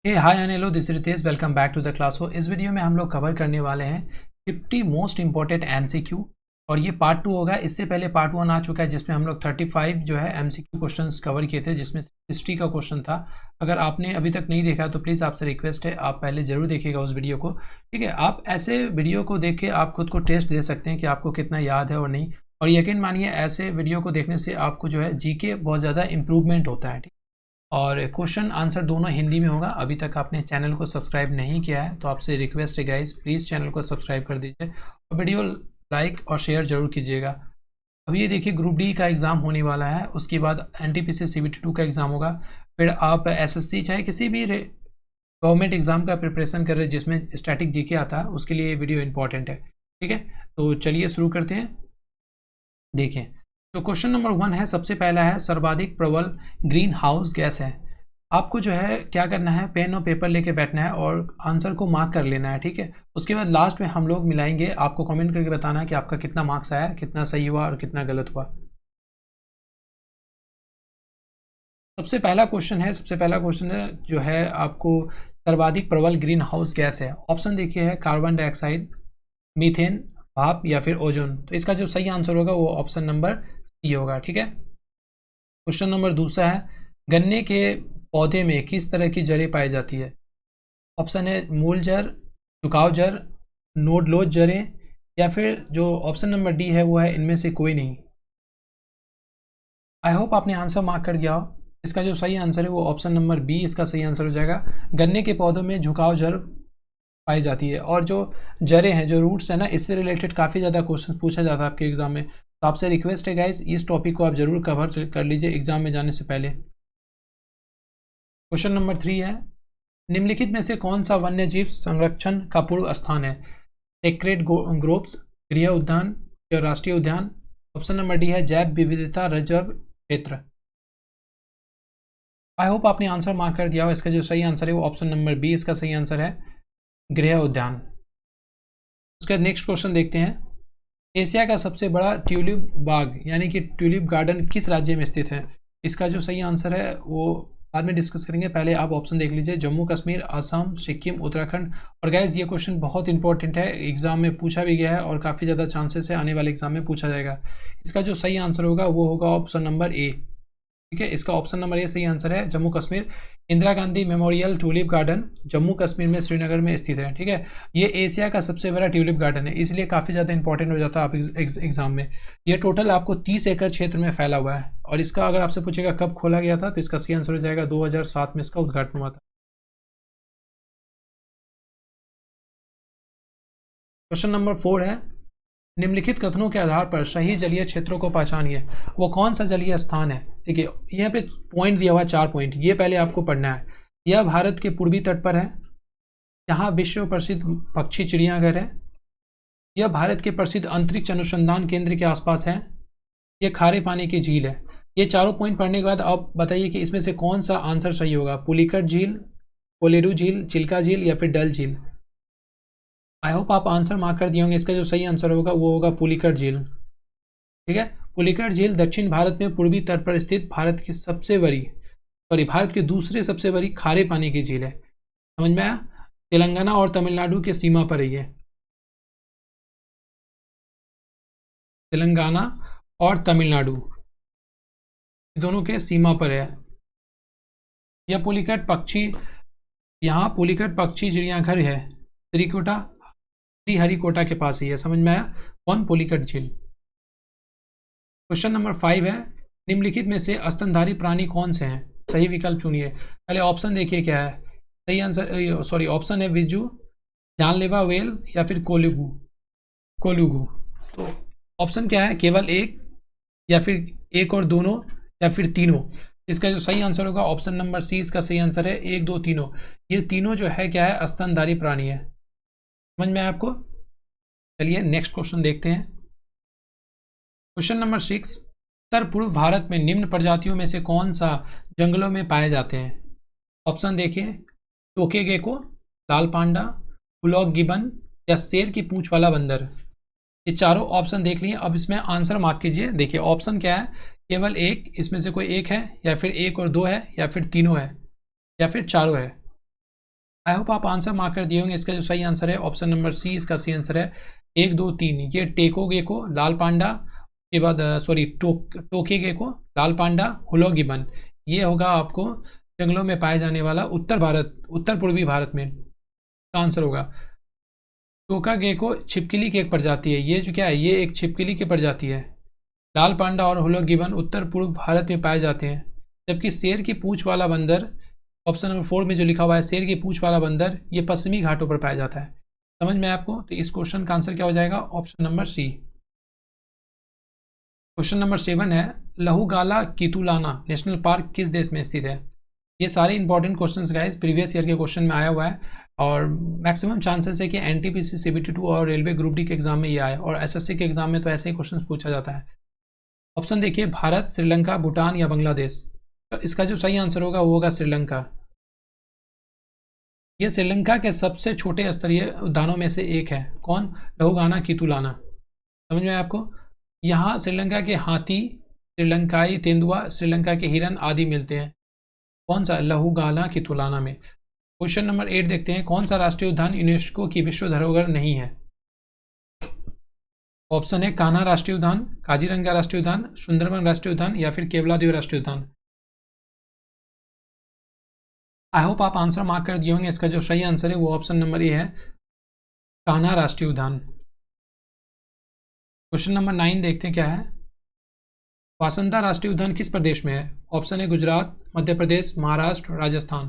Hi and hello, this is Ritesh. Welcome back to the class. हो इस video में हम लोग कवर करने वाले हैं 50 मोस्ट इंपॉर्टेंट एमसीक्यू। और ये पार्ट 2 होगा। इससे पहले पार्ट 1 आ चुका है जिसमें हम लोग 35 जो है एमसीक्यू क्वेश्चंस कवर किए थे, जिसमें हिस्ट्री का क्वेश्चन था। अगर आपने अभी तक नहीं देखा तो प्लीज़ आपसे रिक्वेस्ट है, आप पहले ज़रूर देखिएगा उस वीडियो को। ठीक है, आप ऐसे वीडियो को देख के आप खुद को टेस्ट दे सकते हैं कि आपको कितना याद है और नहीं। और यकीन मानिए, ऐसे वीडियो को देखने से आपको जो है जीके बहुत ज़्यादा इंप्रूवमेंट होता है। और क्वेश्चन आंसर दोनों हिंदी में होगा। अभी तक आपने चैनल को सब्सक्राइब नहीं किया है तो आपसे रिक्वेस्ट है गाइस, प्लीज़ चैनल को सब्सक्राइब कर दीजिए और वीडियो लाइक और शेयर जरूर कीजिएगा। अब ये देखिए, ग्रुप डी का एग्ज़ाम होने वाला है, उसके बाद एनटीपीसी सीबीटी 2 का एग्ज़ाम होगा। फिर आप एसएससी चाहे किसी भी गवर्नमेंट एग्ज़ाम का प्रिपरेशन कर रहे हैं जिसमें स्टैटिक जीके आता है, उसके लिए ये वीडियो इंपॉर्टेंट है। ठीक है, तो चलिए शुरू करते हैं। देखिए, तो क्वेश्चन नंबर 1 है, सबसे पहला है सर्वाधिक प्रबल ग्रीन हाउस गैस है। आपको जो है क्या करना है, पेन और पेपर लेके बैठना है और आंसर को मार्क कर लेना है। ठीक है, उसके बाद लास्ट में हम लोग मिलाएंगे। आपको कमेंट करके बताना है कि आपका कितना मार्क्स आया, कितना सही हुआ और कितना गलत हुआ। सबसे पहला क्वेश्चन है जो है आपको, सर्वाधिक प्रबल ग्रीन हाउस गैस है। ऑप्शन देखिए है कार्बन डाइऑक्साइड, मीथेन, भाप या फिर ओजोन। तो इसका जो सही आंसर होगा वो ऑप्शन नंबर सी होगा। ठीक है, क्वेश्चन नंबर दूसरा है, गन्ने के पौधे में किस तरह की जड़ें पाई जाती है। ऑप्शन है मूल जड़, झुकाव जड़, नोडलोज जड़ें, या फिर जो ऑप्शन नंबर डी है वो है इनमें से कोई नहीं। आई होप आपने आंसर मार्क कर दिया हो। इसका जो सही आंसर है वो ऑप्शन नंबर बी इसका सही आंसर हो जाएगा। गन्ने के पौधों में झुकाव जड़ पाई जाती है। और जो जड़ें हैं, जो रूट्स है ना, इससे रिलेटेड काफ़ी ज़्यादा क्वेश्चन पूछा जाता है आपके एग्जाम में। तो आपसे रिक्वेस्ट है गाइस, इस टॉपिक को आप जरूर कवर कर लीजिए एग्जाम में जाने से पहले। क्वेश्चन नंबर 3 है, निम्नलिखित में से कौन सा वन्य जीव संरक्षण का पूर्व स्थान है। सेक्रेड ग्रोव्स, गृह उद्यान या राष्ट्रीय उद्यान। ऑप्शन नंबर डी है जैव विविधता रिजर्व क्षेत्र। आई होप आपने आंसर मार्क कर दिया हो। इसका जो सही आंसर है वो ऑप्शन नंबर बी इसका सही आंसर है, गृह उद्यान। उसका नेक्स्ट क्वेश्चन देखते हैं, एशिया का सबसे बड़ा ट्यूलिप बाग यानी कि ट्यूलिप गार्डन किस राज्य में स्थित है। इसका जो सही आंसर है वो बाद में डिस्कस करेंगे, पहले आप ऑप्शन देख लीजिए। जम्मू कश्मीर, असम, सिक्किम, उत्तराखंड। और गैस ये क्वेश्चन बहुत इंपॉर्टेंट है, एग्जाम में पूछा भी गया है और काफ़ी ज़्यादा चांसेस है आने वाले एग्जाम में पूछा जाएगा। इसका जो सही आंसर होगा वो होगा ऑप्शन नंबर ए। ठीक है, इसका ऑप्शन नंबर ए सही आंसर है, Jammu Kashmir. Indira Gandhi memorial tulip garden Jammu Kashmir में श्रीनगर में स्थित है। ठीक है, ये एशिया का सबसे बड़ा ट्यूलिप गार्डन है, इसलिए काफ़ी ज़्यादा इंपॉर्टेंट हो जाता है आप एग्जाम में। ये टोटल आपको 30 एकड़ क्षेत्र में फैला हुआ है। और इसका अगर आपसे पूछेगा कब खोला गया था तो इसका सही आंसर हो जाएगा 2007 में इसका उद्घाटन हुआ था। क्वेश्चन नंबर 4 है, निम्नलिखित कथनों के आधार पर सही जलीय क्षेत्रों को पहचानिए। वो कौन सा जलीय स्थान है। देखिए, यहाँ पे पॉइंट दिया हुआ है 4 पॉइंट, ये पहले आपको पढ़ना है। यह भारत के पूर्वी तट पर है, यहाँ विश्व प्रसिद्ध पक्षी चिड़ियाघर है, यह भारत के प्रसिद्ध अंतरिक्ष अनुसंधान केंद्र के आसपास है, यह खारे पानी की झील है। ये चारों पॉइंट पढ़ने के बाद आप बताइए कि इसमें से कौन सा आंसर सही होगा। पुलिकट झील, कोलेरू झील, चिल्का झील या फिर डल झील। आई होप आप आंसर मार्क कर दिए होंगे। इसका जो सही आंसर होगा वो होगा पुलिकट झील। ठीक है, पुलिकट झील दक्षिण भारत में पूर्वी तट पर स्थित भारत की दूसरे सबसे बड़ी खारे पानी की झील है। समझ में आया, तेलंगाना और तमिलनाडु के सीमा पर है ये, तेलंगाना और तमिलनाडु दोनों के सीमा पर है। यह पुलिकट पक्षी, यहाँ पुलिकट पक्षी चिड़ियाघर है, श्रीहरिकोटा के पास ही है। समझ में आया, कौन, पुलिकट झील। क्वेश्चन नंबर 5 है, निम्नलिखित में से स्तनधारी प्राणी कौन से हैं। सही विकल्प चुनिए। पहले ऑप्शन देखिए क्या है सही आंसर। ऑप्शन है विजू, जानलेवा वेल या फिर कोलुगू। कोलुगू। तो ऑप्शन क्या है, केवल एक, या फिर एक और दोनों, या फिर तीनों। इसका जो सही आंसर होगा ऑप्शन नंबर सी इसका सही आंसर है, एक, दो, तीनों। ये तीनों जो है क्या है, स्तनधारी प्राणी है। समझ में आया आपको। चलिए नेक्स्ट क्वेश्चन देखते हैं। क्वेश्चन नंबर 6, उत्तर पूर्व भारत में निम्न प्रजातियों में से कौन सा जंगलों में पाए जाते हैं। ऑप्शन देखिए, टोके गेको, लाल पांडा, ब्लॉक गिबन या शेर की पूंछ वाला बंदर। ये चारों ऑप्शन देख लिए। अब इसमें आंसर मार्क कीजिए। देखिए ऑप्शन क्या है, केवल एक, इसमें से कोई एक है, या फिर एक और दो है, या फिर तीनों है, या फिर चारों है। आई होप आप आंसर मार्क कर दिए होंगे। इसका जो सही आंसर है ऑप्शन नंबर सी, इसका सही आंसर है 1 2 3। ये टेको गेको, लाल पांडा, के बाद सॉरी टोकी गेको, लाल पांडा, हुलो गिबन, ये होगा आपको जंगलों में पाए जाने वाला उत्तर पूर्वी भारत में का आंसर होगा। टोका गेको छिपकली की एक प्रजाति है, ये जो क्या है, ये एक छिपकली की प्रजाति है। लाल पांडा और हुलो गिबन उत्तर पूर्व भारत में पाए जाते हैं, जबकि शेर की पूंछ वाला बंदर, ऑप्शन नंबर 4 में जो लिखा हुआ है शेर की पूंछ वाला बंदर, ये पश्चिमी घाटों पर पाया जाता है। समझ में आपको? तो इस क्वेश्चन का आंसर क्या हो जाएगा? Option number C. Question number 7 है, लहुगाला कितुलाना नेशनल पार्क किस देश में स्थित है? ये सारे important questions guys previous year के क्वेश्चन में आया हुआ है, और मैक्सिमम चांसेस है कि एनटीपीसी CBT2 और रेलवे ग्रुप डी के एग्जाम में ये आए, और एसएससी के एग्जाम में तो ऐसे ही क्वेश्चन पूछा जाता है। ऑप्शन देखिए, भारत, श्रीलंका, भूटान या बांग्लादेश। तो इसका जो सही आंसर होगा वो होगा श्रीलंका। ये श्रीलंका के सबसे छोटे स्तरीय उद्यानों में से एक है। कौन? लहुगाना कितुलाना। समझ में आपको? यहाँ श्रीलंका के हाथी, श्रीलंकाई तेंदुआ, श्रीलंका के हिरन आदि मिलते हैं। कौन सा? लहुगाना कितुलाना में। क्वेश्चन नंबर 8 देखते हैं, कौन सा राष्ट्रीय उद्यान यूनेस्को की विश्व धरोहर नहीं है? ऑप्शन है कान्हा राष्ट्रीय उद्यान, काजीरंगा राष्ट्रीय उद्यान, सुंदरबन राष्ट्रीय उद्यान या फिर केवलादेव राष्ट्रीय उद्यान। आई होप आप आंसर मार्क कर दिए होंगे। इसका जो सही आंसर है वो ऑप्शन नंबर ए है, कान्हा राष्ट्रीय उद्यान। क्वेश्चन नंबर 9 देखते हैं क्या है, वासंदा राष्ट्रीय उद्यान किस प्रदेश में है? ऑप्शन है गुजरात, मध्य प्रदेश, महाराष्ट्र, राजस्थान।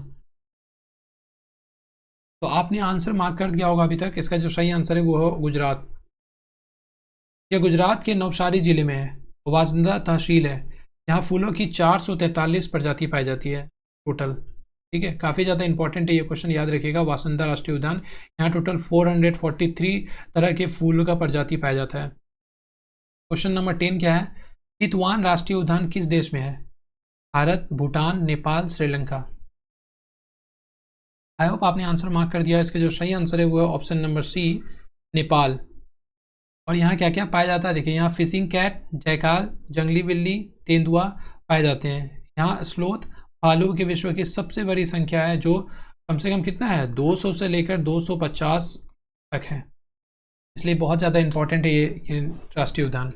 तो आपने आंसर मार्क कर दिया होगा अभी तक। इसका जो सही आंसर है वो है गुजरात। यह गुजरात के नवसारी जिले में है, वासंदा तहसील है। यहाँ फूलों की 443 प्रजाति पाई जाती है टोटल। ठीक है, काफ़ी ज़्यादा इंपॉर्टेंट है ये क्वेश्चन, याद रखिएगा। वासंदा राष्ट्रीय उद्यान, यहाँ टोटल 443 तरह के फूलों का प्रजाति पाया जाता है। क्वेश्चन नंबर 10 क्या है, चितवान राष्ट्रीय उद्यान किस देश में है? भारत, भूटान, नेपाल, श्रीलंका। आई होप आपने आंसर मार्क कर दिया। इसका जो सही आंसर है वो है ऑप्शन नंबर सी, नेपाल। और यहाँ क्या क्या पाया जाता है देखिए, यहाँ फिशिंग कैट, जयकाल, जंगली बिल्ली, तेंदुआ पाए जाते हैं। यहाँ स्लोथ, भालू की विश्व की सबसे बड़ी संख्या है, जो कम से कम कितना है, 200 से लेकर 250 तक है, इसलिए बहुत ज़्यादा इंपॉर्टेंट है ये राष्ट्रीय उद्यान।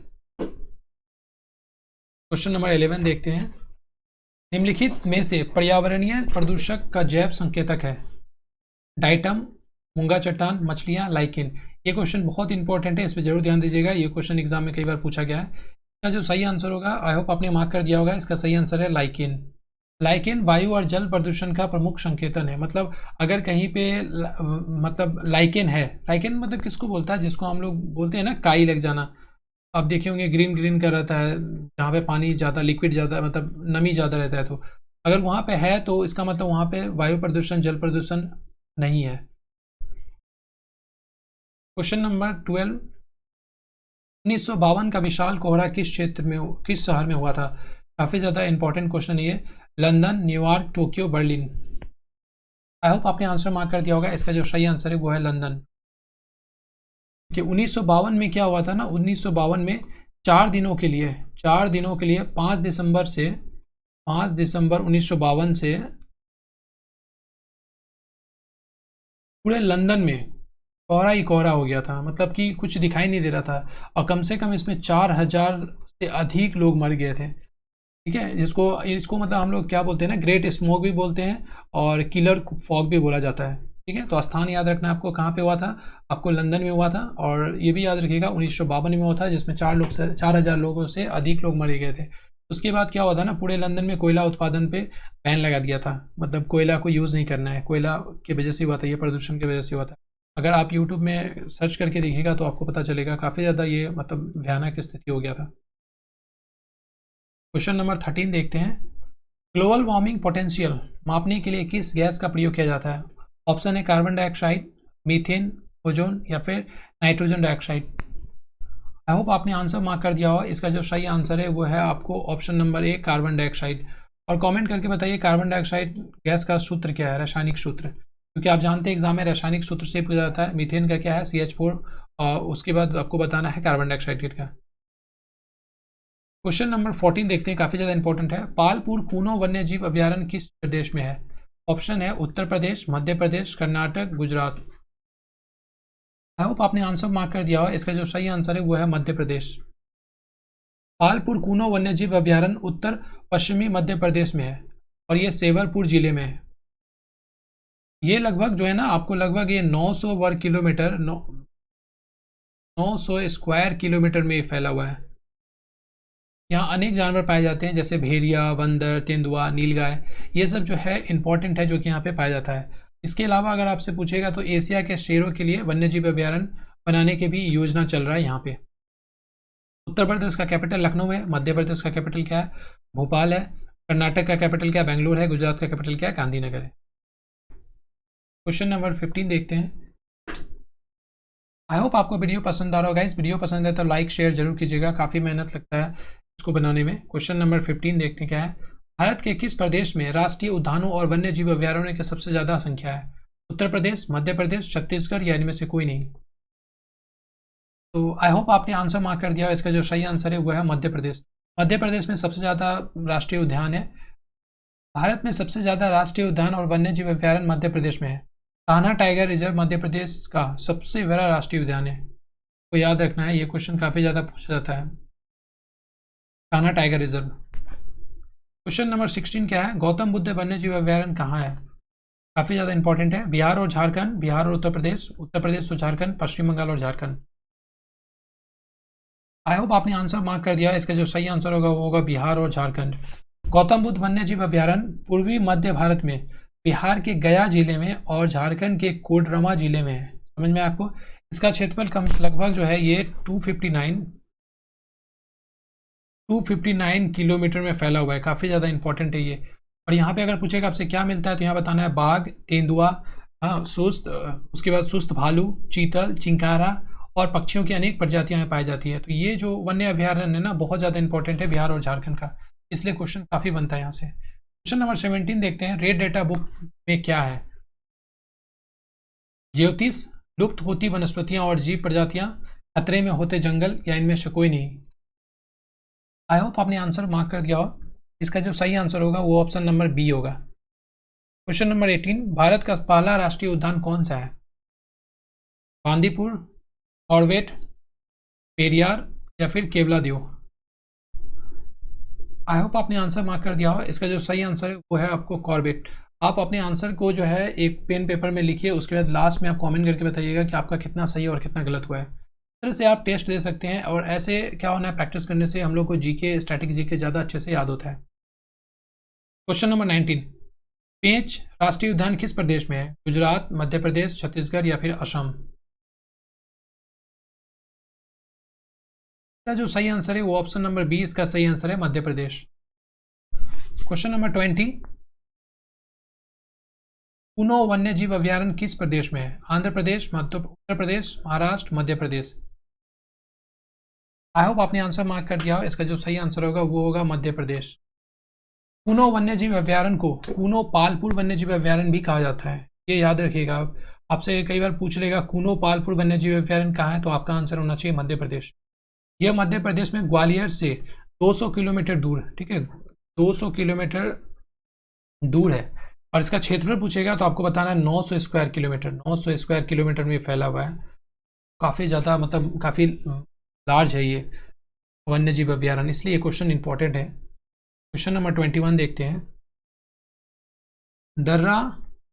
क्वेश्चन नंबर 11 देखते हैं, निम्नलिखित में से पर्यावरणीय प्रदूषक का जैव संकेतक है? डाइटम, मूंगा चट्टान, मछलियाँ, लाइकेन। ये क्वेश्चन बहुत इंपॉर्टेंट है, इस पर जरूर ध्यान दीजिएगा। ये क्वेश्चन एग्जाम में कई बार पूछा गया है। इसका जो सही आंसर होगा, आई होप आपने मार्क कर दिया होगा, इसका सही आंसर है लाइकेन। लाइकेन वायु और जल प्रदूषण का प्रमुख संकेतन है। मतलब अगर कहीं पे मतलब लाइकेन है, लाइकेन मतलब किसको बोलता है? जिसको हम लोग बोलते हैं ना काई लग जाना। आप देखे होंगे ग्रीन ग्रीन कर रहता है, जहाँ पे पानी ज़्यादा, लिक्विड ज़्यादा, मतलब नमी ज़्यादा रहता है। तो अगर वहाँ पे है तो इसका मतलब वहाँ पे वायु प्रदूषण, जल प्रदूषण नहीं है। क्वेश्चन नंबर 12, 1952 का विशाल कोहरा किस क्षेत्र में, किस शहर में हुआ था? काफ़ी ज़्यादा इंपॉर्टेंट क्वेश्चन है ये। London, New York, Tokyo, Berlin. आई होप आपने आंसर मार्क कर दिया होगा। इसका जो सही आंसर है वो है लंदन। कि 1952 में क्या हुआ था ना, 1952 में 4 दिनों के लिए 5 दिसंबर से 1952 से पूरे लंदन में कोहरा ही कोहरा हो गया था। मतलब कि कुछ दिखाई नहीं दे रहा था, और कम से कम इसमें 4000 से अधिक लोग मर गए थे। ठीक है, इसको मतलब हम लोग क्या बोलते हैं ना, ग्रेट स्मोक भी बोलते हैं और किलर फॉग भी बोला जाता है। ठीक है, तो स्थान याद रखना आपको, कहाँ पे हुआ था? आपको लंदन में हुआ था। और ये भी याद रखिएगा 1952 में हुआ था, जिसमें 4000 लोगों से अधिक लोग मरे गए थे। उसके बाद क्या हुआ था ना, पूरे लंदन में कोयला उत्पादन पे बैन लगा दिया था। मतलब कोयला को यूज़ नहीं करना है, कोयला की वजह से हुआ था, ये प्रदूषण की वजह से हुआ था। अगर आप यूट्यूब में सर्च करके देखिएगा तो आपको पता चलेगा, काफ़ी ज़्यादा ये मतलब भयानक स्थिति हो गया था। क्वेश्चन नंबर 13 देखते हैं, ग्लोबल वार्मिंग पोटेंशियल मापने के लिए किस गैस का प्रयोग किया जाता है? ऑप्शन है कार्बन डाइऑक्साइड, मीथेन, ओजोन या फिर नाइट्रोजन डाइऑक्साइड। आई होप आपने आंसर मार्क कर दिया हो। इसका जो सही आंसर है वो है आपको option number A, carbon dioxide. और कमेंट करके बताइए कार्बन डाइऑक्साइड गैस का सूत्र क्या है, रासायनिक सूत्र। क्योंकि आप जानते हैं एग्जाम में रासायनिक सूत्र से पूछा जाता है। मीथेन का क्या है? CH4। और उसके बाद आपको बताना है कार्बन डाइऑक्साइड का। क्वेश्चन नंबर 14 देखते हैं, काफ़ी ज़्यादा इंपॉर्टेंट है। पालपुर कूनो वन्य जीव अभ्यारण्य किस प्रदेश में है? ऑप्शन है उत्तर प्रदेश, मध्य प्रदेश, कर्नाटक, गुजरात। आई होप आपने आंसर मार्क कर दिया हो। इसका जो सही आंसर है वो है मध्य प्रदेश। पालपुर कूनो वन्यजीव अभ्यारण्य उत्तर पश्चिमी मध्य प्रदेश में है और ये सेवरपुर जिले में है। ये लगभग जो है ना आपको लगभग ये 900 वर्ग किलोमीटर 900 स्क्वायर किलोमीटर में फैला हुआ है। यहाँ अनेक जानवर पाए जाते हैं जैसे भेड़िया, बंदर, तेंदुआ, नीलगाय, ये सब जो है इंपॉर्टेंट है जो कि यहाँ पे पाया जाता है। इसके अलावा अगर आपसे पूछेगा तो एशिया के शेरों के लिए वन्यजीव अभ्यारण्य बनाने की भी योजना चल रहा है यहाँ पे। उत्तर प्रदेश का कैपिटल लखनऊ है, मध्य प्रदेश का कैपिटल क्या है, भोपाल है, कर्नाटक का कैपिटल क्या है, बेंगलुरु है, गुजरात का कैपिटल क्या है, गांधीनगर है। क्वेश्चन नंबर 15 देखते हैं। आई होप आपको वीडियो पसंद आ रहा होगा। इस वीडियो पसंद है तो लाइक शेयर जरूर कीजिएगा, काफ़ी मेहनत लगता है इसको बनाने में। क्वेश्चन नंबर 15 देखते हैं क्या है। भारत के किस प्रदेश में राष्ट्रीय उद्यानों और वन्य जीव अभ्यारण्यों की सबसे ज़्यादा संख्या है? उत्तर प्रदेश, मध्य प्रदेश, छत्तीसगढ़ या इनमें से कोई नहीं? तो आई होप आपने आंसर मार्क कर दिया। इसका जो सही आंसर है वो है मध्य प्रदेश। मध्य प्रदेश में सबसे ज़्यादा राष्ट्रीय उद्यान है। भारत में सबसे ज़्यादा राष्ट्रीय उद्यान और वन्य जीव अभ्यारण्य मध्य प्रदेश में है। कान्हा टाइगर रिजर्व मध्य प्रदेश का सबसे बड़ा राष्ट्रीय उद्यान है, तो याद रखना है, ये क्वेश्चन काफ़ी ज़्यादा पूछा जाता है। Kanha tiger reserve. Question number 16 क्या है। गौतम बुद्ध वन्य जीव अभ्यारण्य कहाँ है? काफ़ी ज़्यादा इंपॉर्टेंट है। बिहार और झारखंड, बिहार और उत्तर प्रदेश, उत्तर प्रदेश और झारखंड, पश्चिम बंगाल और झारखंड। आई होप आपने आंसर मार्क कर दिया। इसका जो सही आंसर होगा वो होगा बिहार और झारखंड। गौतम बुद्ध वन्य जीव अभ्यारण्य पूर्वी मध्य भारत में बिहार के गया जिले में और झारखंड के कोडरमा जिले में है। समझ में आपको? इसका क्षेत्रफल कम लगभग जो है ये 259 किलोमीटर में फैला हुआ है। काफ़ी ज़्यादा इंपॉर्टेंट है ये। और यहाँ पे अगर पूछेगा आपसे क्या मिलता है तो यहाँ बताना है बाघ, तेंदुआ, सुस्त, उसके बाद सुस्त भालू, चीतल, चिंकारा और पक्षियों की अनेक प्रजातियां पाई जाती है। तो ये जो वन्य अभ्यारण्य है ना बहुत ज़्यादा इंपॉर्टेंट है बिहार और झारखंड का, इसलिए क्वेश्चन काफ़ी बनता है यहाँ से। क्वेश्चन नंबर 17 देखते हैं। रेड डेटा बुक में क्या है? ज्योतिष, लुप्त होती वनस्पतियां और जीव प्रजातियां, खतरे में होते जंगल या इनमें से कोई नहीं? आई होप आपने आंसर मार्क कर दिया हो। इसका जो सही आंसर होगा वो ऑप्शन नंबर बी होगा। Question number 18। भारत का पहला राष्ट्रीय उद्यान कौन सा है? बांदीपुर, कॉर्बेट, पेरियार या फिर केवलादेव? आई होप आपने आंसर मार्क कर दिया हो। इसका जो सही आंसर है वो है आपको कॉर्बेट। आप अपने आंसर को जो है एक पेन पेपर में लिखिए, उसके बाद लास्ट में आप कमेंट करके बताइएगा कि आपका कितना सही और कितना गलत हुआ है। इस तरह से आप टेस्ट दे सकते हैं और ऐसे क्या होना है प्रैक्टिस करने से हम लोग को जीके, स्टैटिक जीके ज़्यादा अच्छे से याद होता है। Question number 19। पेंच राष्ट्रीय उद्यान किस प्रदेश में है? गुजरात, मध्य प्रदेश, छत्तीसगढ़ या फिर असम? इसका जो सही आंसर है वो ऑप्शन नंबर बी इसका सही आंसर है, मध्य प्रदेश। Question number 20। कूनो वन्य जीव अभ्यारण्य किस प्रदेश में है? आंध्र प्रदेश, उत्तर प्रदेश, महाराष्ट्र, मध्य प्रदेश? आई होप आपने आंसर मार्क कर दिया हो। इसका जो सही आंसर होगा वो होगा मध्य प्रदेश। कूनो वन्य जीव अभ्यारण्य को कूनो पालपुर वन्य जीव अभ्यारण्य भी कहा जाता है, ये याद रखिएगा। आपसे कई बार पूछ लेगा कूनो पालपुर वन्य जीव अभ्यारण्य कहाँ है, तो आपका आंसर होना चाहिए मध्य प्रदेश। यह मध्य प्रदेश में ग्वालियर से 200 किलोमीटर दूर, ठीक है, 200 किलोमीटर दूर है। और इसका क्षेत्रफल पूछेगा तो आपको बताना है 900 स्क्वायर किलोमीटर। 900 स्क्वायर किलोमीटर में फैला हुआ है। काफ़ी ज़्यादा मतलब काफ़ी लार्ज है ये वन्य जीव अभ्यारण्य, इसलिए ये क्वेश्चन इंपॉर्टेंट है। क्वेश्चन नंबर 21 देखते हैं। दर्रा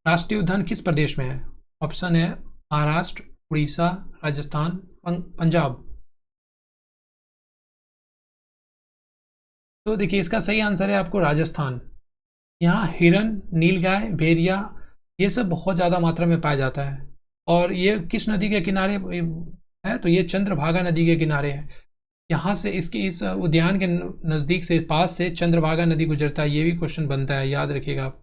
राष्ट्रीय उद्यान किस प्रदेश में है? ऑप्शन है महाराष्ट्र, उड़ीसा, राजस्थान, पंजाब। तो देखिए इसका सही आंसर है आपको राजस्थान। यहाँ हिरन, नीलगाय, भेड़िया ये सब बहुत ज़्यादा मात्रा में पाया जाता है। और ये किस नदी के किनारे है? तो ये चंद्रभागा नदी के किनारे है। यहाँ से इस उद्यान के नज़दीक से पास से चंद्रभागा नदी गुजरता है। ये भी क्वेश्चन बनता है, याद रखिएगा आप।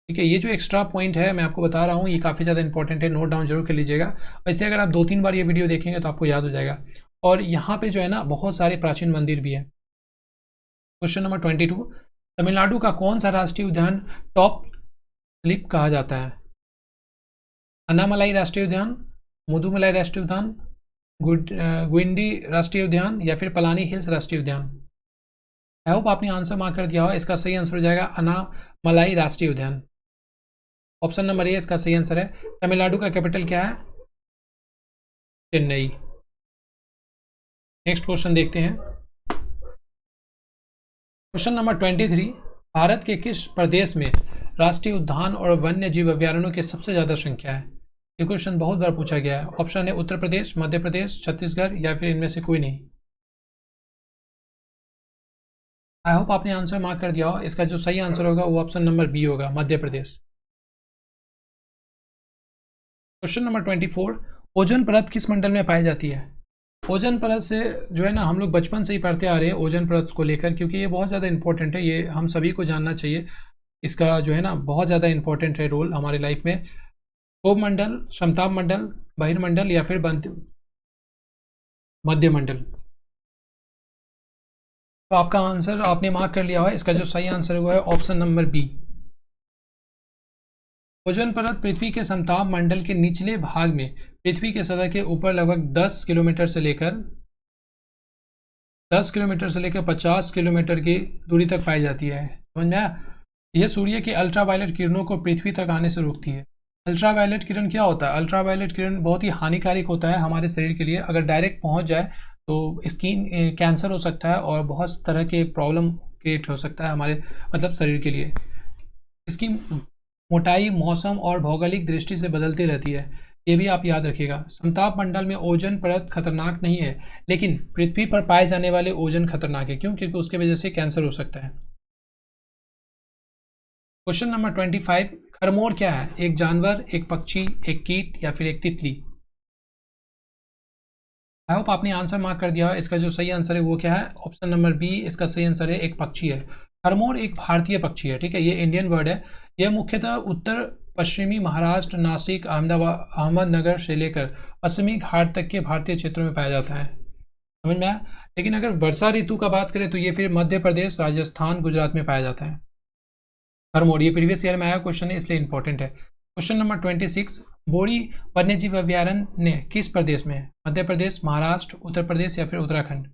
ठीक है, ये जो एक्स्ट्रा पॉइंट है मैं आपको बता रहा हूँ ये काफ़ी ज़्यादा इंपॉर्टेंट है, नोट डाउन जरूर कर लीजिएगा। वैसे अगर आप 2-3 बार ये वीडियो देखेंगे तो आपको याद हो जाएगा। और यहाँ पे जो है ना बहुत सारे प्राचीन मंदिर भी है। Question number 22। तमिलनाडु का कौन सा राष्ट्रीय उद्यान टॉप स्लिप कहा जाता है? अन्नामलाई राष्ट्रीय उद्यान, मुदुमलाई राष्ट्रीय उद्यान, गुइंडी राष्ट्रीय उद्यान या फिर पलानी हिल्स राष्ट्रीय उद्यान? आई होप आपने आंसर मार्क कर दिया हो। इसका सही आंसर हो जाएगा अन्नामलाई राष्ट्रीय उद्यान। ऑप्शन नंबर ए इसका सही आंसर है। तमिलनाडु का कैपिटल क्या है? चेन्नई। नेक्स्ट क्वेश्चन देखते हैं। क्वेश्चन नंबर 23, भारत के किस प्रदेश में राष्ट्रीय उद्यान और वन्य जीव अभ्यारण्यों की सबसे ज़्यादा संख्या है? ये क्वेश्चन बहुत बार पूछा गया है। ऑप्शन है उत्तर प्रदेश, मध्य प्रदेश, छत्तीसगढ़ या फिर इनमें से कोई नहीं। आई होप आपने आंसर मार्क कर दिया हो। इसका जो सही आंसर होगा वो ऑप्शन नंबर बी होगा, मध्य प्रदेश। क्वेश्चन नंबर 24, ओजोन परत किस मंडल में पाई जाती है? ओजोन परत से जो है ना हम लोग बचपन से ही पढ़ते आ रहे हैं ओजोन परत को लेकर, क्योंकि ये बहुत ज़्यादा इंपॉर्टेंट है, ये हम सभी को जानना चाहिए। इसका जो है ना बहुत ज़्यादा इंपॉर्टेंट है रोल हमारे लाइफ में। क्षोभ मंडल, समताप मंडल, बहिर्मंडल या फिर मध्य मंडल। तो आपका आंसर आपने मार्क कर लिया है। इसका जो सही आंसर हुआ है ऑप्शन नंबर बी। ओजोन परत पृथ्वी के समताप मंडल के निचले भाग में पृथ्वी के सतह के ऊपर लगभग 10 किलोमीटर से लेकर 50 किलोमीटर की दूरी तक पाई जाती है। समझ में आया? यह सूर्य की अल्ट्रावायलेट किरणों को पृथ्वी तक आने से रोकती है। अल्ट्रावायलेट किरण क्या होता है? अल्ट्रावायलेट किरण बहुत ही हानिकारक होता है हमारे शरीर के लिए। अगर डायरेक्ट पहुंच जाए तो स्किन कैंसर हो सकता है और बहुत तरह के प्रॉब्लम क्रिएट हो सकता है हमारे मतलब शरीर के लिए। इसकी मोटाई मौसम और भौगोलिक दृष्टि से बदलती रहती है, ये भी आप याद रखिएगा। समताप मंडल में ओजोन परत खतरनाक नहीं है, लेकिन पृथ्वी पर पाए जाने वाले ओजोन खतरनाक है। क्यों? क्योंकि उसके वजह से कैंसर हो सकता है। क्वेश्चन नंबर 25, खरमोर क्या है? एक जानवर, एक पक्षी, एक कीट या फिर एक तितली? आई होप आपने आंसर मार्क कर दिया है। इसका जो सही आंसर है वो क्या है? ऑप्शन नंबर बी इसका सही आंसर है, एक पक्षी है। खरमोर एक भारतीय पक्षी है, ठीक है, ये इंडियन वर्ड है। यह मुख्यतः उत्तर पश्चिमी महाराष्ट्र, नासिक, अहमदनगर से लेकर पश्चिमी घाट तक के भारतीय क्षेत्रों में पाया जाता है। समझ में आया? लेकिन अगर वर्षा ऋतु का बात करें तो ये फिर मध्य प्रदेश, राजस्थान, गुजरात में पाया जाता है खरमोर। ये प्रीवियस ईयर में आया क्वेश्चन है, इसलिए इंपॉर्टेंट है। क्वेश्चन नंबर 26, बोरी वन्यजीव अभ्यारण्य किस प्रदेश में है? मध्य प्रदेश, महाराष्ट्र, उत्तर प्रदेश या फिर उत्तराखंड?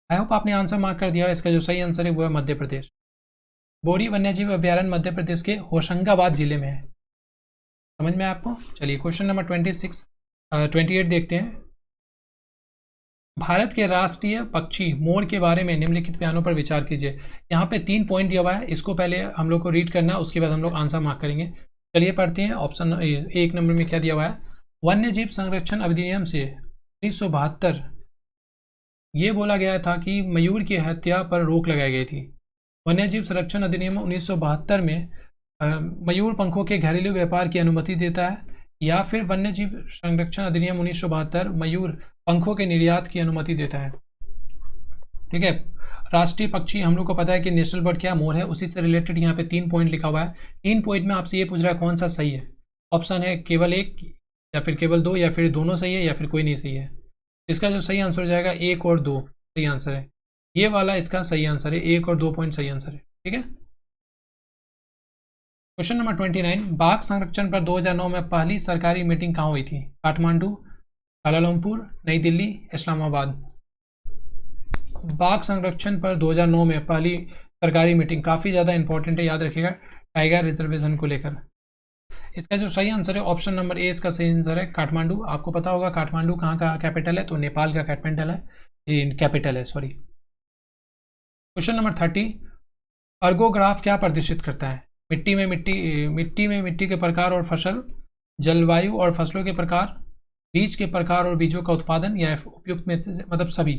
आई होप आपने आंसर मार्क कर दिया है। इसका जो सही आंसर है वो है मध्य प्रदेश। बोरी वन्यजीव अभ्यारण्य मध्य प्रदेश के होशंगाबाद जिले में है। समझ में आपको? चलिए क्वेश्चन नंबर 28 देखते हैं। भारत के राष्ट्रीय पक्षी मोर के बारे में निम्नलिखित बयानों पर विचार कीजिए। यहाँ पे 3 पॉइंट दिया हुआ है, इसको पहले हम लोग को रीड करना है, उसके बाद हम लोग आंसर मार्क करेंगे। चलिए पढ़ते हैं। ऑप्शन 1 नंबर में क्या दिया हुआ है? वन्यजीव संरक्षण अधिनियम से 1972 ये बोला गया था कि मयूर की हत्या पर रोक लगाई गई थी। वन्यजीव संरक्षण अधिनियम 1972 में मयूर पंखों के घरेलू व्यापार की अनुमति देता है, या फिर वन्यजीव संरक्षण अधिनियम 1972 मयूर पंखों के निर्यात की अनुमति देता है। ठीक है, राष्ट्रीय पक्षी हम लोग को पता है कि नेशनल बर्ड क्या मोर है, उसी से रिलेटेड यहाँ पे 3 पॉइंट लिखा हुआ है। 3 पॉइंट में आपसे ये पूछ रहा है कौन सा सही है। ऑप्शन है केवल 1 या फिर केवल 2 या फिर दोनों सही है या फिर कोई नहीं सही है। इसका जो सही आंसर हो जाएगा 1 और 2 सही आंसर है। ये वाला इसका सही आंसर है, 1 और 2 पॉइंट सही आंसर है। ठीक है। क्वेश्चन नंबर 29, बाघ संरक्षण पर 2009 में पहली सरकारी मीटिंग कहाँ हुई थी? काठमांडू, कुआलालंपुर, नई दिल्ली, इस्लामाबाद। बाघ संरक्षण पर 2009 में पहली सरकारी मीटिंग काफ़ी ज़्यादा इंपॉर्टेंट है, याद रखिएगा, टाइगर रिजर्वेशन को लेकर। इसका जो सही आंसर है ऑप्शन नंबर ए इसका सही आंसर है, काठमांडू। आपको पता होगा काठमांडू कहाँ का कैपिटल है? तो नेपाल का कैपिटल है, सॉरी। क्वेश्चन नंबर 30, अर्गोग्राफ क्या प्रदर्शित करता है? मिट्टी में मिट्टी के प्रकार और फसल, जलवायु और फसलों के प्रकार, बीज के प्रकार और बीजों का उत्पादन, या उपयुक्त में मतलब सभी।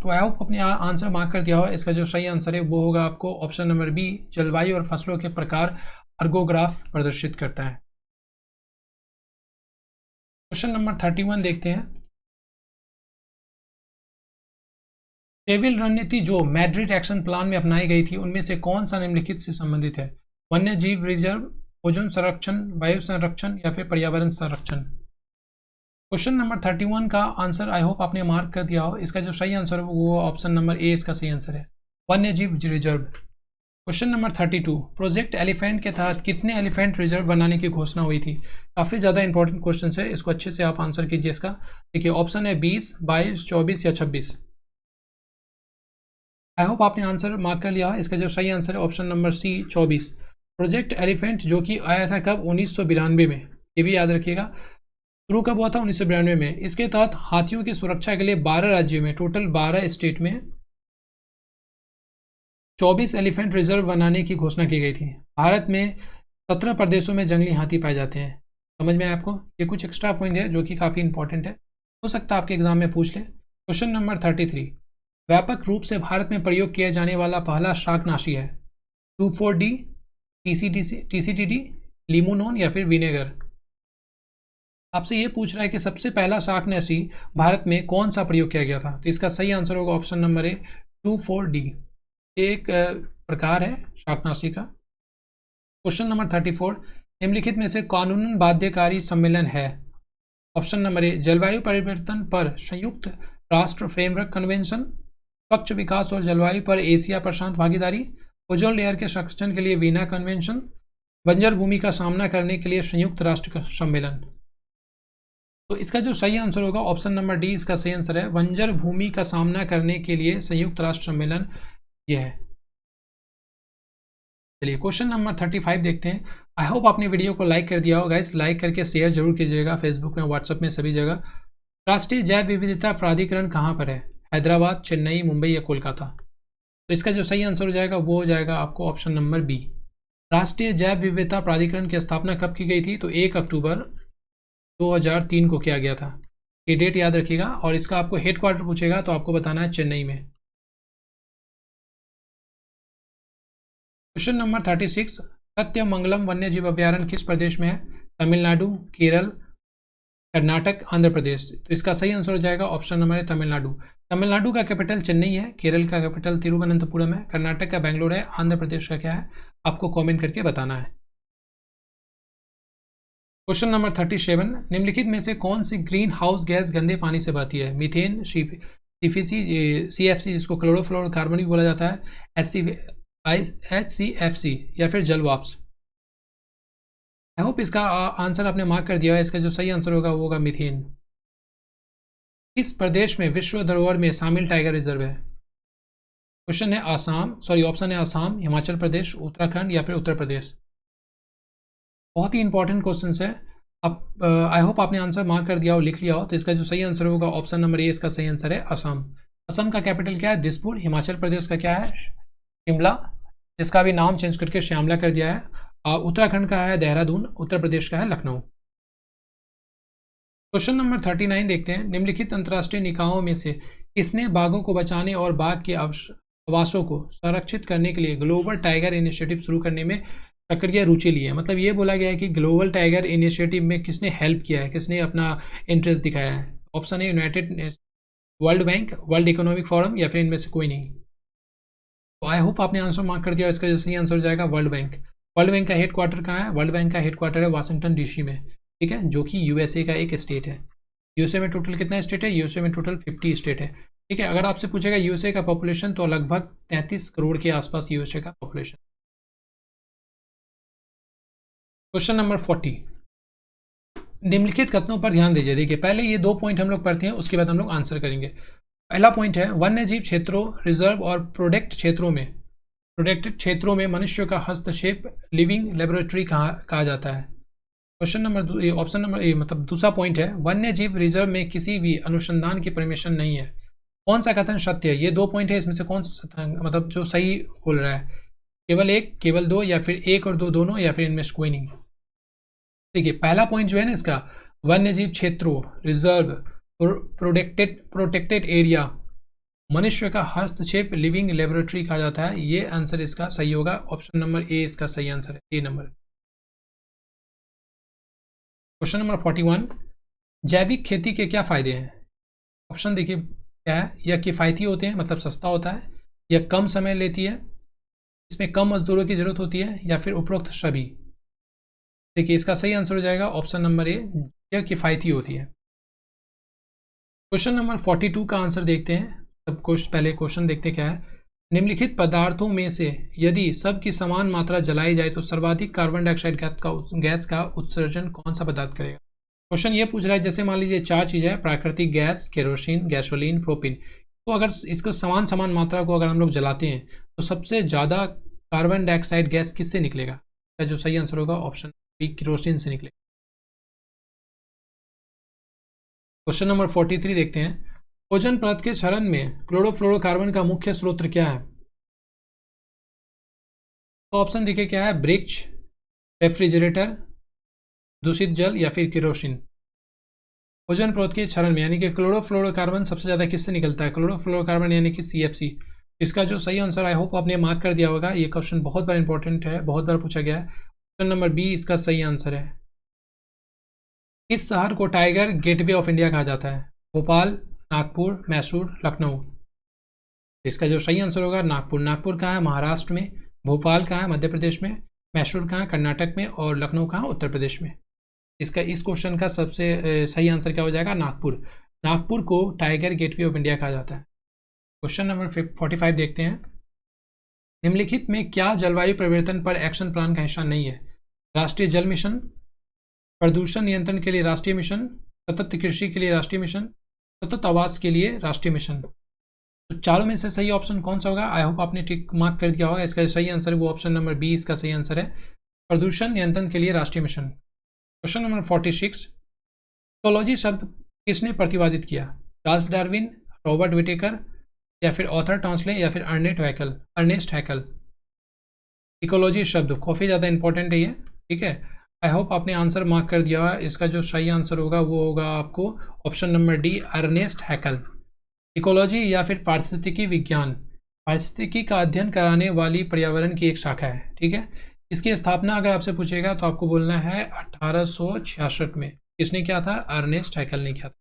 तो आई होप अपने आंसर मार्क कर दिया हो। इसका जो सही आंसर है वो होगा आपको ऑप्शन नंबर बी, जलवायु और फसलों के प्रकार अर्गोग्राफ प्रदर्शित करता है। क्वेश्चन नंबर 31 देखते हैं। सेविल रणनीति जो मैड्रिड एक्शन प्लान में अपनाई गई थी उनमें से कौन सा निम्नलिखित से संबंधित है? वन्य जीव रिजर्व, ओजोन संरक्षण, वायु संरक्षण या फिर पर्यावरण संरक्षण। क्वेश्चन नंबर 31 का आंसर आई होप आपने मार्क कर दिया हो। इसका जो सही आंसर है वो ऑप्शन नंबर ए इसका सही आंसर है, वन्य जीव reserve. Question number 32, project elephant के तहत कितने एलिफेंट रिजर्व बनाने की घोषणा हुई थी? काफ़ी ज़्यादा इंपॉर्टेंट क्वेश्चन है, इसको अच्छे से आप आंसर कीजिए इसका। देखिए ऑप्शन है 20, 22, 24 या 26। आई होप आपने आंसर मार्क कर लिया है। इसका जो सही आंसर है option number C 24, project elephant, जो कि आया था कब, 1992 में। ये भी याद रखिएगा, शुरू कब हुआ था, 1992 में। इसके तहत हाथियों की सुरक्षा के लिए 12 राज्यों में, टोटल 12 स्टेट में 24 एलिफेंट रिजर्व बनाने की घोषणा की गई थी। भारत में 17 प्रदेशों में जंगली हाथी पाए जाते हैं। समझ में आया आपको? ये कुछ एक्स्ट्रा पॉइंट है जो कि काफ़ी इंपॉर्टेंट है, हो सकता है आपके एग्जाम में पूछ ले। क्वेश्चन नंबर 33, व्यापक रूप से भारत में प्रयोग किया जाने वाला पहला शाकनाशी है? 2,4-D, TCTD, लिमोनोन या फिर विनेगर? आपसे ये पूछ रहा है कि सबसे पहला शाकनाशी भारत में कौन सा प्रयोग किया गया था? तो इसका सही आंसर होगा ऑप्शन नंबर ए 2,4-D। एक प्रकार है शाकनाशी का। क्वेश्चन नंबर 34, निम्नलिखित में से कानूनन बाध्यकारी सम्मेलन है? ऑप्शन नंबर ए जलवायु परिवर्तन पर संयुक्त राष्ट्र फ्रेमवर्क कन्वेंशन, स्वच्छ विकास और जलवायु पर एशिया प्रशांत भागीदारी, ओजोन लेयर के संरक्षण के लिए वीना कन्वेंशन, बंजर भूमि का सामना करने के लिए संयुक्त राष्ट्र सम्मेलन। तो इसका जो सही आंसर होगा ऑप्शन नंबर डी इसका सही आंसर है, बंजर भूमि का सामना करने के लिए संयुक्त राष्ट्र सम्मेलन ये है। चलिए क्वेश्चन नंबर 35 देखते हैं। आई होप आपने वीडियो को लाइक कर दिया होगा गाइस, लाइक करके शेयर जरूर कीजिएगा फेसबुक में, व्हाट्सएप में, सभी जगह। राष्ट्रीय जैव विविधता प्राधिकरण कहाँ पर है? हैदराबाद, चेन्नई, मुंबई या कोलकाता? तो इसका जो सही आंसर हो जाएगा वो हो जाएगा आपको ऑप्शन नंबर बी। राष्ट्रीय जैव विविधता प्राधिकरण की स्थापना कब की गई थी? तो 1 अक्टूबर 2003 को किया गया था। ये डेट याद रखिएगा। और इसका आपको हेडक्वार्टर पूछेगा तो आपको बताना है चेन्नई में। क्वेश्चन नंबर 36, सत्यमंगलम वन्यजीव अभयारण्य किस प्रदेश में है? तमिलनाडु, केरल, कर्नाटक, आंध्र प्रदेश? तो इसका सही आंसर हो जाएगा ऑप्शन नंबर है तमिलनाडु। तमिलनाडु का कैपिटल चेन्नई है, केरल का कैपिटल तिरुवनंतपुरम है, कर्नाटक का बेंगलोर है, आंध्र प्रदेश का क्या है आपको कमेंट करके बताना है। क्वेश्चन नंबर 37, निम्नलिखित में से कौन सी ग्रीन हाउस गैस गंदे पानी से बहती है? मीथेन, CFC जिसको क्लोरोफ्लोरोकार्बन भी बोला जाता है, HCFC या फिर जल वाष्प? आई होप इसका आंसर आपने मार्क कर दिया है। इसका जो सही आंसर होगा वो होगा मीथेन। किस प्रदेश में विश्व धरोहर में शामिल टाइगर रिजर्व है? क्वेश्चन है ऑप्शन है आसाम, हिमाचल प्रदेश, उत्तराखंड या फिर उत्तर प्रदेश? बहुत ही इंपॉर्टेंट क्वेश्चन है। अब आई होप आपने आंसर मार्क कर दिया हो, लिख लिया हो। तो इसका जो सही आंसर होगा ऑप्शन नंबर ए इसका सही आंसर है असम। असम का कैपिटल क्या है? दिसपुर। हिमाचल प्रदेश का क्या है? शिमला, जिसका भी नाम चेंज करके श्यामला कर दिया है। उत्तराखंड का है देहरादून, उत्तर प्रदेश का है लखनऊ। क्वेश्चन नंबर 39 देखते हैं। निम्नलिखित अंतर्राष्ट्रीय निकायों में से किसने बाघों को बचाने और बाघ के आवासों को संरक्षित करने के लिए ग्लोबल टाइगर इनिशिएटिव शुरू करने में सक्रिय रुचि ली है? मतलब ये बोला गया है कि ग्लोबल टाइगर इनिशिएटिव में किसने हेल्प किया है, किसने अपना इंटरेस्ट दिखाया है? ऑप्शन है United nation, world bank, world economic forum या फिर इनमें से कोई नहीं। तो आई होप आपने आंसर मार्क कर दिया। इसका जो सही आंसर हो जाएगा वर्ल्ड बैंक। वर्ल्ड बैंक का हेडक्वार्टर कहाँ है? वर्ल्ड बैंक का हेडक्वार्टर है वाशिंगटन DC में, ठीक है, जो कि USA का एक स्टेट है। USA में टोटल कितना स्टेट है? USA में टोटल 50 स्टेट है, ठीक है। अगर आपसे पूछेगा USA का पॉपुलेशन तो लगभग 33 करोड़ के आसपास USA का पॉपुलेशन। क्वेश्चन नंबर 40, निम्नलिखित कथनों पर ध्यान दीजिए। देखिए पहले ये 2 पॉइंट हम लोग पढ़ते हैं, उसके बाद हम लोग आंसर करेंगे। पहला पॉइंट है वन्यजीव क्षेत्रों, रिजर्व और प्रोटेक्टेड क्षेत्रों में मनुष्य का हस्तक्षेप लिविंग लेबोरेटरी कहा जाता है। Question number option number A मतलब दूसरा पॉइंट है वन्य जीव रिजर्व में किसी भी अनुसंधान की परमिशन नहीं है। कौन सा कथन सत्य है? ये 2 पॉइंट है, इसमें से कौन सा मतलब जो सही बोल रहा है? केवल एक, केवल दो, या फिर एक और दो दोनों, या फिर इनमें से कोई नहीं? देखिए पहला पॉइंट जो है ना इसका, वन्य जीव क्षेत्रों, रिजर्व, प्रोटेक्टेड एरिया, मनुष्य का हस्तक्षेप लिविंग लेबोरेटरी कहा जाता है। ये आंसर इसका सही होगा, ऑप्शन नंबर ए इसका सही आंसर है, ए नंबर। क्वेश्चन नंबर 41, जैविक खेती के क्या फायदे हैं? ऑप्शन देखिए क्या है, यह किफ़ायती होते हैं मतलब सस्ता होता है, यह कम समय लेती है, इसमें कम मजदूरों की जरूरत होती है, या फिर उपरोक्त सभी? देखिए इसका सही आंसर हो जाएगा ऑप्शन नंबर ए, यह किफ़ायती होती है। क्वेश्चन नंबर 42 का आंसर देखते हैं। तब पहले क्वेश्चन देखते क्या है। निम्नलिखित पदार्थों में से यदि सबकी समान मात्रा जलाई जाए तो सर्वाधिक कार्बन डाइऑक्साइड गैस का उत्सर्जन कौन सा पदार्थ करेगा? क्वेश्चन ये पूछ रहा है जैसे मान लीजिए 4 चीज़ें हैं, प्राकृतिक गैस, केरोसिन, गैसोलीन, प्रोपिन। तो अगर इसको समान मात्रा को अगर हम लोग जलाते हैं तो सबसे ज़्यादा कार्बन डाइऑक्साइड गैस किससे निकलेगा? तो जो सही आंसर होगा ऑप्शन बी, केरोसिन से निकलेगा। क्वेश्चन नंबर 43 देखते हैं। ओजोन परत के क्षरण में क्लोरोफ्लोरोकार्बन का मुख्य स्रोत क्या है? तो ऑप्शन देखिए क्या है, वृक्ष, रेफ्रिजरेटर, दूषित जल या फिर केरोसिन। ओजोन परत के क्षरण में यानी कि क्लोरोफ्लोरोकार्बन सबसे ज़्यादा किससे निकलता है? क्लोरोफ्लोरोकार्बन यानी कि CFC। इसका जो सही आंसर आई होप आपने मार्क कर दिया होगा। ये क्वेश्चन बहुत बार इंपॉर्टेंट है, बहुत बार पूछा गया है। ऑप्शन नंबर बी इसका सही आंसर है। इस शहर को टाइगर गेटवे ऑफ इंडिया कहा जाता है? भोपाल, नागपुर, मैसूर, लखनऊ। इसका जो सही आंसर होगा नागपुर। नागपुर कहाँ है? महाराष्ट्र में। भोपाल कहाँ है? मध्य प्रदेश में। मैसूर कहाँ है? कर्नाटक में। और लखनऊ कहाँ? उत्तर प्रदेश में। इसका इस क्वेश्चन का सबसे सही आंसर क्या हो जाएगा? नागपुर। नागपुर को टाइगर गेटवे ऑफ इंडिया कहा जाता है। क्वेश्चन नंबर 45 देखते हैं। निम्नलिखित में क्या जलवायु परिवर्तन पर एक्शन प्लान का हिस्सा नहीं है? राष्ट्रीय जल मिशन, प्रदूषण नियंत्रण के लिए राष्ट्रीय मिशन, सतत कृषि के लिए राष्ट्रीय मिशन, सतत आवास के लिए राष्ट्रीय मिशन। तो चारों में से सही ऑप्शन कौन सा होगा? आई होप आपने टिक मार्क कर दिया होगा। इसका सही आंसर है वो ऑप्शन नंबर बी इसका सही आंसर है, प्रदूषण नियंत्रण के लिए राष्ट्रीय मिशन। Question number 46। इकोलॉजी शब्द किसने प्रतिपादित किया? चार्ल्स डार्विन, रॉबर्ट विटेकर या फिर ऑथर टॉन्सले या फिर अर्नेस्ट हैकल। इकोलॉजी शब्द काफ़ी ज़्यादा इंपॉर्टेंट है ये, ठीक है। आई होप आपने आंसर मार्क कर दिया है। इसका जो सही आंसर होगा वो होगा आपको option number D, Ernst Haeckel. Ecology या फिर पारिस्थितिकी विज्ञान, पारिस्थितिकी का अध्ययन कराने वाली पर्यावरण की एक शाखा है, ठीक है। इसकी स्थापना अगर आपसे पूछेगा तो आपको बोलना है 1866 में। किसने किया था? अर्नेस्ट हैकल ने किया था।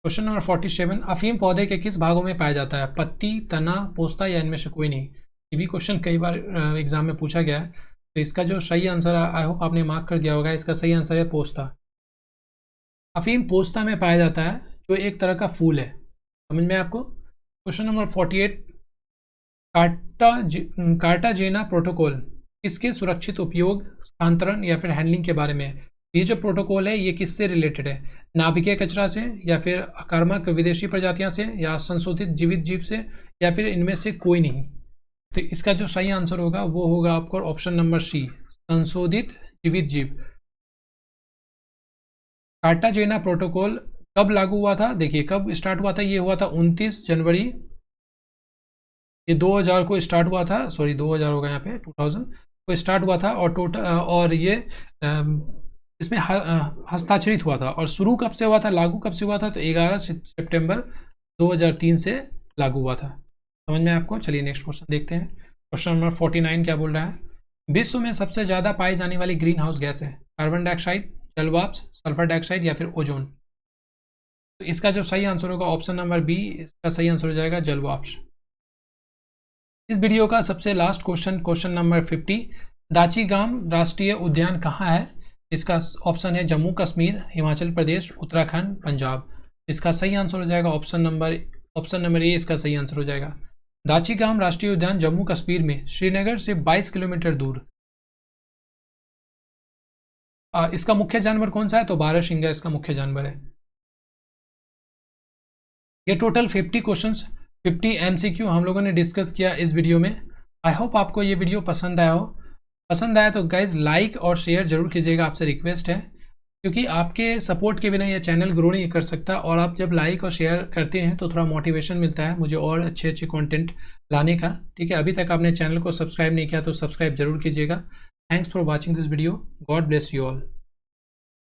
Question number 47। अफीम पौधे के किस भागों में पाया जाता है? पत्ती, तना, पोस्ता या इनमें से कोई नहीं। ये भी क्वेश्चन कई बार एग्जाम में पूछा गया है। तो इसका जो सही आंसर है आई होप आपने मार्क कर दिया होगा। इसका सही आंसर है पोस्ता। अफीम पोस्ता में पाया जाता है, जो एक तरह का फूल है। समझ में आपको? Question number 48। कार्टाजेना प्रोटोकॉल किसके सुरक्षित उपयोग, स्थानांतरण या फिर हैंडलिंग के बारे में है? ये जो प्रोटोकॉल है ये किससे रिलेटेड है? नाभिकीय कचरा से या फिर आक्रामक विदेशी प्रजातियां से या संशोधित जीवित जीव से या फिर इनमें से कोई नहीं। तो इसका जो सही आंसर होगा वो होगा आपको ऑप्शन नंबर सी, संशोधित जीवित जीव। कार्टाजेना प्रोटोकॉल कब लागू हुआ था? देखिए कब स्टार्ट हुआ था। ये हुआ था 29 जनवरी, ये 2000 को स्टार्ट हुआ था। सॉरी 2000 होगा यहाँ पे, 2000 को स्टार्ट हुआ था। और ये इसमें हस्ताक्षरित हुआ था। और शुरू कब से हुआ था, लागू कब से हुआ था? तो 11 सितंबर 2003 से लागू हुआ था। समझ में आपको? चलिए नेक्स्ट क्वेश्चन देखते हैं। क्वेश्चन नंबर 49 क्या बोल रहा है? विश्व में सबसे ज़्यादा पाई जाने वाली ग्रीन हाउस गैस है? कार्बन डाइऑक्साइड, जलवाष्प, सल्फर डाइऑक्साइड या फिर ओजोन। तो इसका जो सही आंसर होगा ऑप्शन नंबर बी, इसका सही आंसर हो जाएगा जलवाष्प। इस वीडियो का सबसे last question, question number 50। Dachigam राष्ट्रीय उद्यान कहाँ है? इसका ऑप्शन है जम्मू कश्मीर, हिमाचल प्रदेश, उत्तराखंड, पंजाब। इसका सही आंसर हो जाएगा ऑप्शन नंबर ए, इसका सही आंसर हो जाएगा। दाचीगाम राष्ट्रीय उद्यान जम्मू कश्मीर में श्रीनगर से 22 किलोमीटर दूर। इसका मुख्य जानवर कौन सा है? तो बारहसिंगा इसका मुख्य जानवर है। ये टोटल 50 क्वेश्चंस, 50 MCQ हम लोगों ने डिस्कस किया इस वीडियो में। आई होप आपको ये वीडियो पसंद आया हो। पसंद आया तो गाइज लाइक और शेयर जरूर कीजिएगा, आपसे रिक्वेस्ट है, क्योंकि आपके सपोर्ट के बिना ये चैनल ग्रो नहीं कर सकता। और आप जब लाइक और शेयर करते हैं तो थोड़ा मोटिवेशन मिलता है मुझे और अच्छे अच्छे कंटेंट लाने का, ठीक है। अभी तक आपने चैनल को सब्सक्राइब नहीं किया तो सब्सक्राइब जरूर कीजिएगा। Thanks for watching this video. God bless you all.